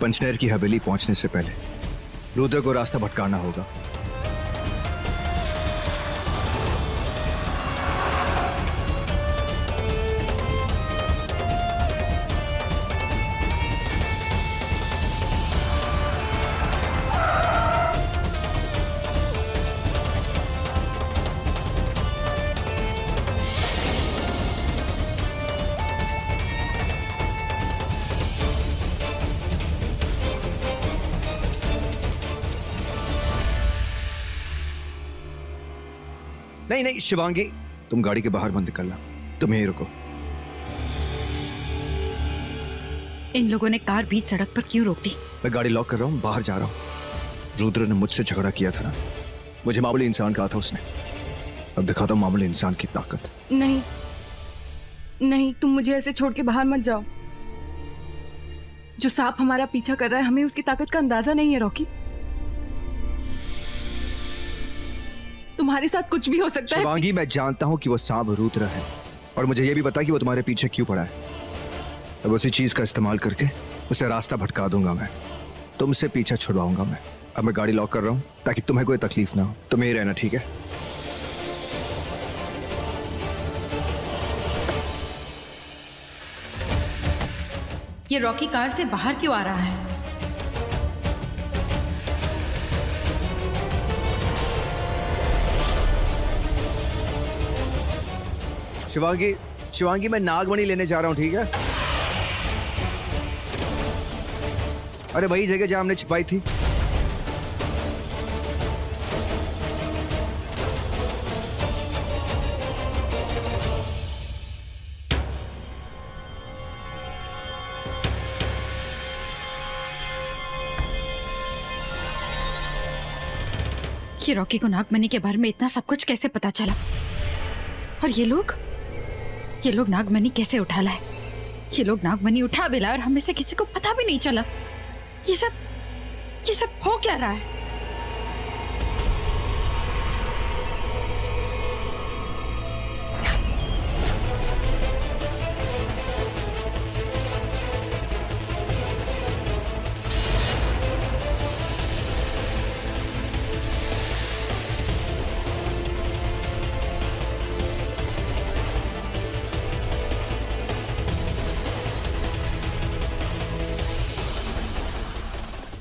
पंचनेर की हवेली पहुंचने से पहले रुद्र को रास्ता भटकाना होगा। नहीं नहीं शिवांगी, तुम गाड़ी के बाहर मत निकलना, तुम यहीं रुको। इन लोगों ने कार बीच सड़क पर क्यों रोक दी? मैं गाड़ी लॉक कर रहा हूँ, बाहर जा रहा हूँ। रुद्र ने मुझसे झगड़ा किया था ना, मुझे मामूली इंसान कहा था उसने। अब दिखाता हूँ मामूली इंसान की ताकत। नहीं नहीं, तुम मुझे ऐसे छोड़ के बाहर मत जाओ। जो सांप हमारा पीछा कर रहा है, हमें उसकी ताकत का अंदाजा नहीं है रॉकी। तुम्हारे साथ कुछ भी हो सकता है। शिवांगी, मैं जानता हूं कि वो सांप रुद्र है, और मुझे ये भी पता है कि वो तुम्हारे पीछे क्यों पड़ा है। अब उसी चीज का इस्तेमाल करके उसे रास्ता भटका दूंगा मैं, तुमसे पीछा छुड़वाऊंगा मैं। अब मैं गाड़ी लॉक कर रहा हूं ताकि तुम्हें कोई तकलीफ ना हो। तुम यहीं रहना, ठीक है? ये रॉकी कार से बाहर क्यों आ रहा है? शिवांगी, शिवांगी, मैं नागमणि लेने जा रहा हूं, ठीक है? अरे वही जगह जहां हमने छिपाई थी। ये रॉकी को नागमणि के बारे में इतना सब कुछ कैसे पता चला? और ये लोग नागमणि कैसे उठा लाए? ये लोग नागमणि उठा भी लाए और हमें से किसी को पता भी नहीं चला। ये सब हो क्या रहा है?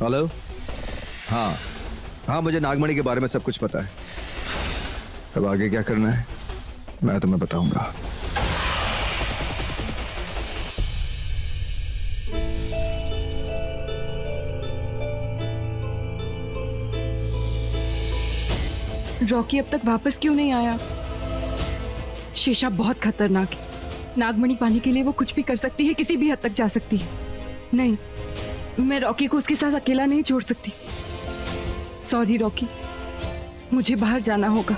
हेलो। हाँ हाँ, मुझे नागमणि के बारे में सब कुछ पता है। अब आगे क्या करना है मैं तुम्हें बताऊंगा। रॉकी अब तक वापस क्यों नहीं आया? शेषा बहुत खतरनाक है। नागमणि पाने के लिए वो कुछ भी कर सकती है, किसी भी हद तक जा सकती है। नहीं, मैं रॉकी को उसके साथ अकेला नहीं छोड़ सकती। सॉरी रॉकी, मुझे बाहर जाना होगा।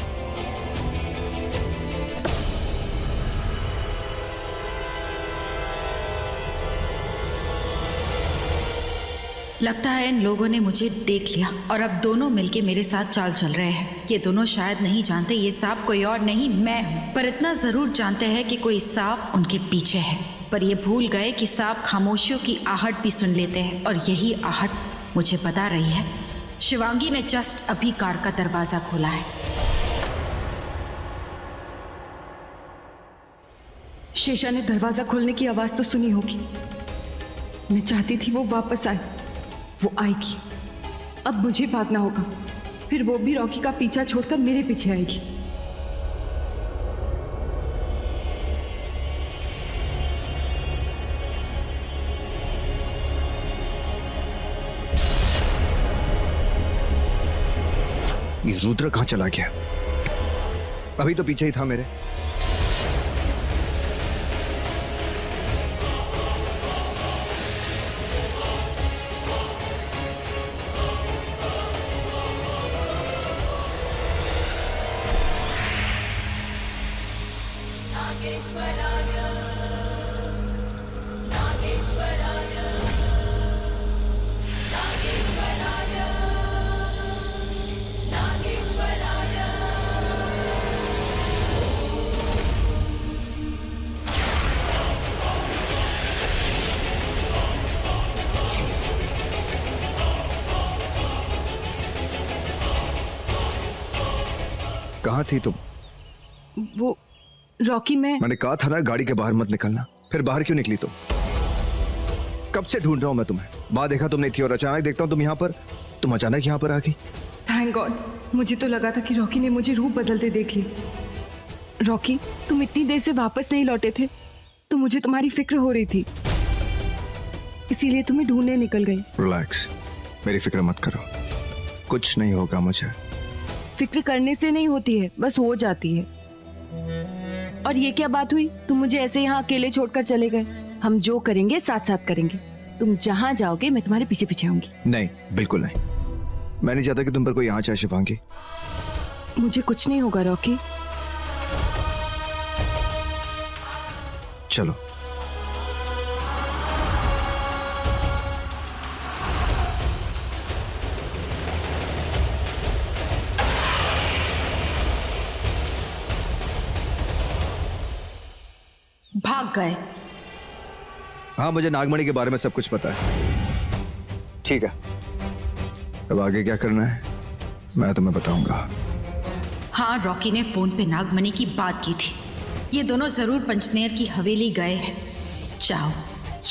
लगता है इन लोगों ने मुझे देख लिया और अब दोनों मिलके मेरे साथ चाल चल रहे हैं। ये दोनों शायद नहीं जानते ये सांप कोई और नहीं मैं हूँ, पर इतना जरूर जानते हैं कि कोई सांप उनके पीछे है। पर ये भूल गए कि सांप खामोशियों की आहट भी सुन लेते हैं, और यही आहट मुझे बता रही है शिवांगी ने जस्ट अभी कार का दरवाजा खोला है। शेषा ने दरवाजा खोलने की आवाज तो सुनी होगी। मैं चाहती थी वो वापस आए, वो आएगी। अब मुझे भागना होगा, फिर वो भी रॉकी का पीछा छोड़कर मेरे पीछे आएगी। ये रुद्र कहां चला गया? अभी तो पीछे ही था मेरे। कहाँ थी तुम? वो रॉकी, मैंने कहा था ना गाड़ी के बाहर मत निकलना, फिर बाहर क्यों निकली तुम? कब से ढूंढ रहा हूं मैं तुम्हें, बाहर देखा तुम नहीं थी और अचानक देखता हूं तुम यहाँ पर। तुम अचानक यहाँ पर आ गई। Thank God. मुझे तो लगा था कि रॉकी ने मुझे रूप बदलते देख लिया। रॉकी, तुम इतनी देर से वापस नहीं लौटे थे तो मुझे तुम्हारी फिक्र हो रही थी, इसीलिए तुम्हें ढूंढने निकल गई। रिलैक्स, मेरी फिक्र मत करो, कुछ नहीं होगा मुझे। फिक्र करने से नहीं होती है, बस हो जाती है। और ये क्या बात हुई, तुम मुझे ऐसे यहाँ अकेले छोड़कर चले गए? हम जो करेंगे साथ साथ करेंगे। तुम जहाँ जाओगे मैं तुम्हारे पीछे पीछे आऊंगी। नहीं, बिल्कुल नहीं। मैं नहीं चाहता कि तुम पर कोई आंच आए शिवांगी। मुझे कुछ नहीं होगा रॉकी। चलो। भाग गए। हाँ, मुझे नागमणि के बारे में सब कुछ पता है। ठीक है, अब आगे क्या करना है मैं तुम्हें बताऊंगा। हाँ, रॉकी ने फोन पे नागमणि की बात की थी। ये दोनों जरूर पंचनेर की हवेली गए हैं। जाओ,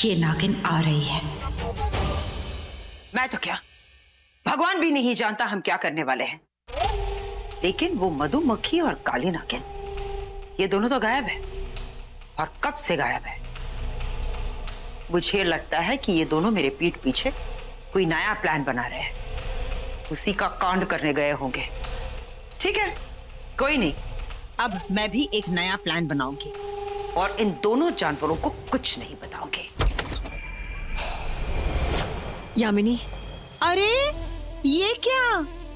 ये नागिन आ रही है। मैं तो क्या, भगवान भी नहीं जानता हम क्या करने वाले हैं। लेकिन वो मधुमक्खी और काली नागिन, ये दोनों तो गायब है। और कब से गायब है? मुझे लगता है कि ये दोनों मेरे पीठ पीछे कोई नया प्लान बना रहे हैं। उसी का कांड करने गए होंगे। ठीक है, कोई नहीं, अब मैं भी एक नया प्लान बनाऊंगी और इन दोनों जानवरों को कुछ नहीं बताऊंगी। यामिनी, अरे ये क्या,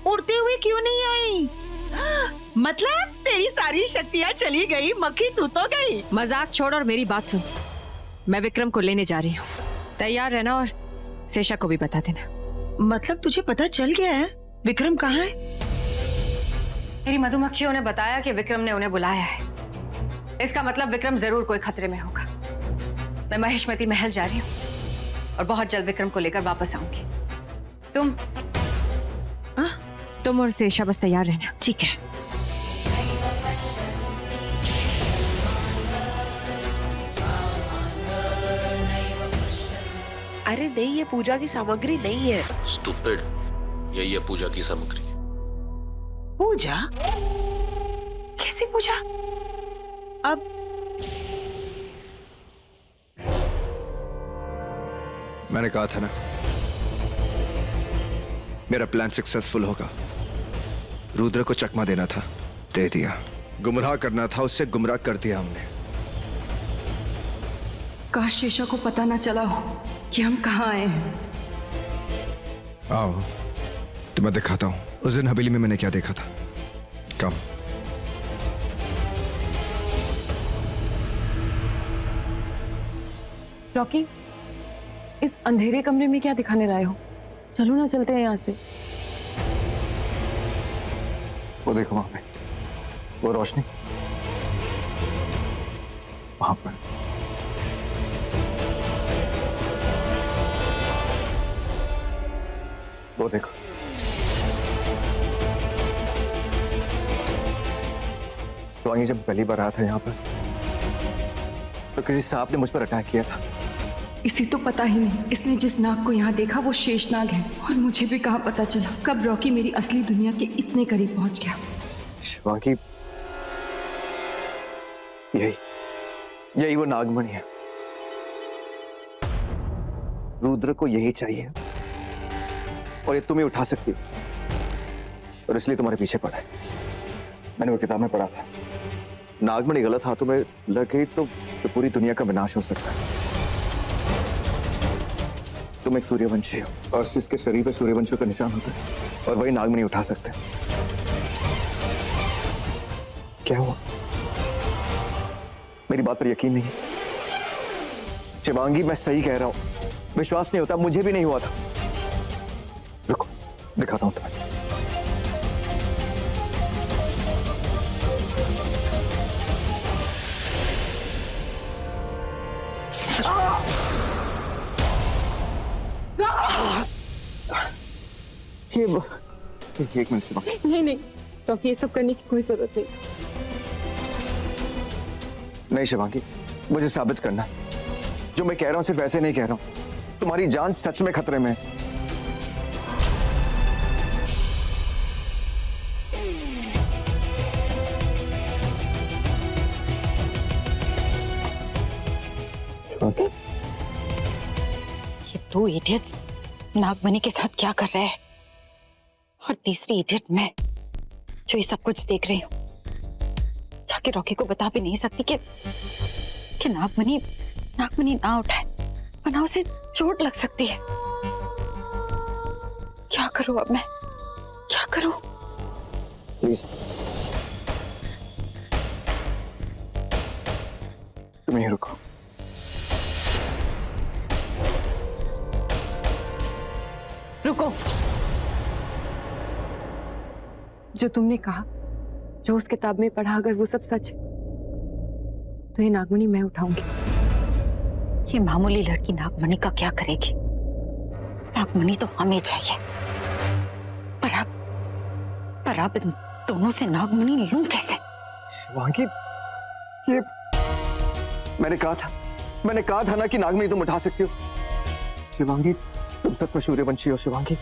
उड़ते हुए क्यों नहीं आई? मतलब तेरी सारी शक्तियां चली गई, मक्खी तू तो गई। मजाक छोड़ और मेरी बात सुन। मैं विक्रम को लेने जा रही हूँ, तैयार रहना और शेषा को भी बता देना। मतलब तुझे पता चल गया है विक्रम कहाँ है? मेरी मधुमक्खियों ने बताया कि विक्रम ने उन्हें बुलाया है। इसका मतलब विक्रम जरूर कोई खतरे में होगा। मैं महेशमती महल जा रही हूँ और बहुत जल्द विक्रम को लेकर वापस आऊंगी। तुम और शेषा बस तैयार रहना। ठीक है। अरे नहीं, ये पूजा की सामग्री नहीं है। स्टूपिड, यही है पूजा की सामग्री। पूजा? कैसी पूजा? अब मैंने कहा था ना मेरा प्लान सक्सेसफुल होगा। रुद्र को चकमा देना था, दे दिया। गुमराह करना था, उससे गुमराह कर दिया हमने। काश शेषा को पता ना चला हो कि हम कहाँ आए हैं। आओ, तुम्हें दिखाता हूं उस दिन हवेली में मैंने क्या देखा था। कम। रॉकी, इस अंधेरे कमरे में क्या दिखाने लाए हो? चलो ना, चलते हैं यहाँ से। वो देखो वहां पे, वो रोशनी वहां पर। वो देखो, शिवांगी जब पहली बार आया था यहाँ पर तो किसी सांप ने मुझ पर अटैक किया था। इसे तो पता ही नहीं, इसने जिस नाग को यहाँ देखा वो शेषनाग है। और मुझे भी कहाँ पता चला कब रॉकी मेरी असली दुनिया के इतने करीब पहुंच गया। शिवांगी, यही वो नागमणि है। रुद्र को यही चाहिए और ये तुम ही उठा सकती हो, और इसलिए तुम्हारे पीछे पड़ा है। मैंने वो किताब में पढ़ा था, नागमणि गलत हाथों में लग गई तो पूरी दुनिया का विनाश हो सकता है। तुम एक सूर्यवंशी हो और जिसके शरीर पे सूर्यवंशियों का निशान होता है और वही नागमणि उठा सकते हैं। क्या हुआ? मेरी बात पर यकीन नहीं है? शिवांगी, मैं सही कह रहा हूं, विश्वास नहीं होता? मुझे भी नहीं हुआ था। रुको, दिखाता हूं तुम्हें। एक मिनट शिवांगी। नहीं नहीं, रॉकी, ये सब करने की कोई जरूरत नहीं। नहीं शिवांगी, मुझे साबित करना है। जो मैं कह रहा हूं सिर्फ ऐसे नहीं कह रहा हूं। तुम्हारी जान सच में खतरे में है। ये दो इडियट्स नागमणि के साथ क्या कर रहे हैं, और तीसरी इडियट मैं जो ये सब कुछ देख रही हूँ। जाके रॉकी को बता भी नहीं सकती कि नागमणि ना उठाए, वरना उसे चोट लग सकती है। क्या करूं अब मैं, क्या करूं? प्लीज तुम यहीं रुको। रुको। जो तुमने कहा, जो उस किताब में पढ़ा, अगर वो सब सच है तो ये नागमणि मैं उठाऊंगी। ये मामूली लड़की नागमणि का क्या करेगी? नागमणि तो हमें चाहिए, पर अब इन दोनों से नागमणि लूं कैसे? शिवांगी, ये मैंने कहा था ना कि नागमणि तुम उठा सकती हो। शिवांगी, तुम सच में सूर्यवंशी हो शिवांगी।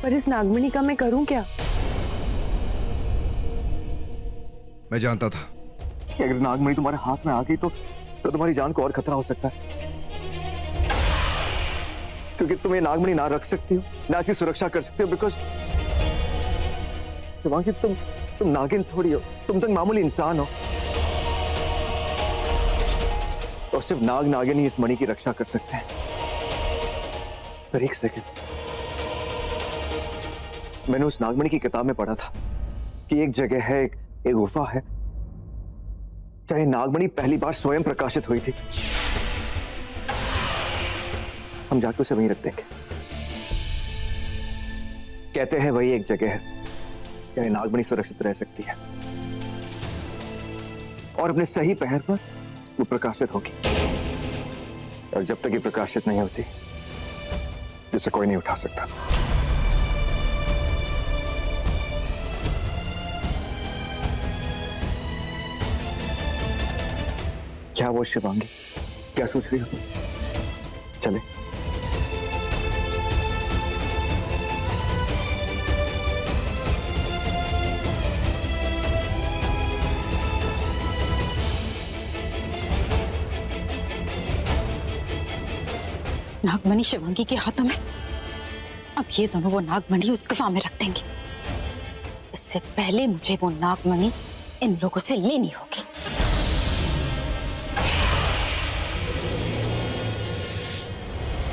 पर इस नागमणि का मैं करूं क्या? मैं जानता था कि अगर नागमणि तुम्हारे हाथ में आ गई तो तुम्हारी जान को और खतरा हो सकता है, क्योंकि तुम ये नागमणि ना रख सकती हो, ना इसकी सुरक्षा कर सकती हो। बिकॉज शिवांगी, तुम नागिन थोड़ी हो, तुम तो एक मामूली इंसान हो। तो सिर्फ नागिन ही इस मणि की रक्षा कर सकते हैं। पर एक सेकंड, मैंने उस नागमणि की किताब में पढ़ा था कि एक जगह है, एक गुफा है, चाहे नागमणि पहली बार स्वयं प्रकाशित हुई थी। हम जाके उसे वहीं रख देंगे। कहते हैं वही एक जगह है जहां नागमणि सुरक्षित रह सकती है और अपने सही पहर पर वो प्रकाशित होगी। और जब तक ये प्रकाशित नहीं होती, जिसे कोई नहीं उठा सकता। क्या वो शिवांगी, क्या सोच रही हो? चले। नागमणि शिवांगी के हाथों में। अब ये दोनों वो नागमणि उस गुफा में रख देंगे। इससे पहले मुझे वो नागमणि इन लोगों से लेनी होगी।